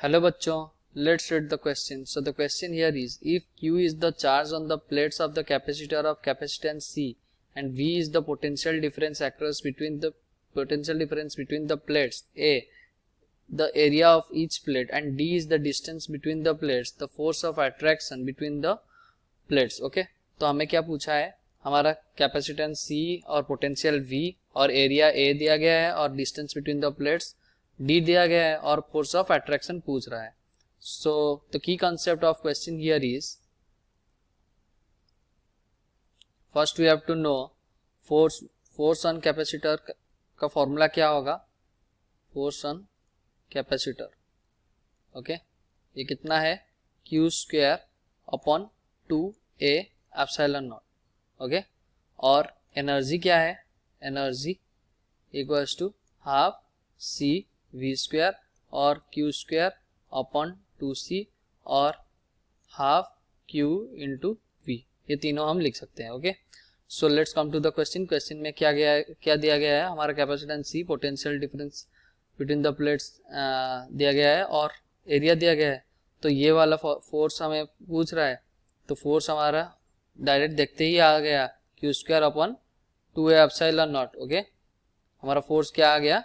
Hello बच्चों, let's read the question. So the question here is, if Q is the charge on the plates of the capacitor of capacitance C and V is the potential difference between the plates A, the area of each plate, and D is the distance between the plates, the force of attraction between the plates. Okay, तो हमें क्या पूछा है, हमारा capacitance C और potential V और area A दिया गया है और distance between the plates D दिया गया है और फोर्स ऑफ अट्रैक्शन पूछ रहा है. So the key concept of question here is, first we have to know force on capacitor का फॉर्मूला क्या होगा. फोर्स ऑन कैपेसिटर, ओके, ये कितना है, Q square upon 2A epsilon naught. Okay, और एनर्जी क्या है, energy equals to half C V square और Q स्क्वायर अपॉन 2C और हाफ Q इंटू V. ये तीनों हम लिख सकते हैं. Okay, so let's come to the question. Question में क्या दिया गया है, हमारा capacitance C, potential difference between the plates दिया गया है और एरिया दिया गया है. तो ये वाला फोर्स हमें पूछ रहा है, तो फोर्स हमारा डायरेक्ट देखते ही आ गया, Q square upon 2A epsilon naught. Okay, हमारा फोर्स क्या आ गया,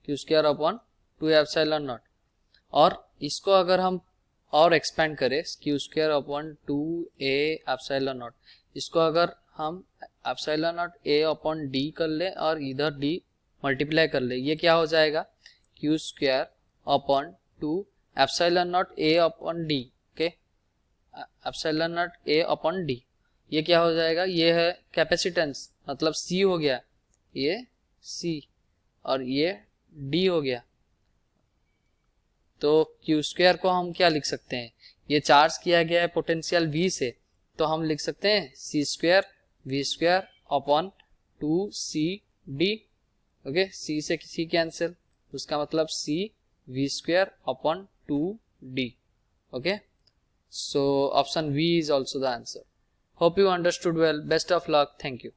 Q square upon 2A epsilon not. और इसको अगर हम और एक्सपेंड करें, Q square upon 2A epsilon not, इसको अगर हम epsilon not A upon D कर ले और इधर D मल्टीप्लाई कर ले, ये क्या हो जाएगा, Q square upon 2 epsilon not A upon D. Okay, epsilon not A upon D, ये क्या हो जाएगा, ये है कैपेसिटेंस, मतलब C हो गया, ये C और ये D हो गया. तो Q स्क्वायर को हम क्या लिख सकते हैं, ये चार्ज किया गया है पोटेंशियल V से, तो हम लिख सकते हैं C square V square upon 2CD. Okay, C से C कैंसिल, उसका मतलब C V square upon 2D. Okay, so option V is also the answer. Hope you understood well. Best of luck. Thank you.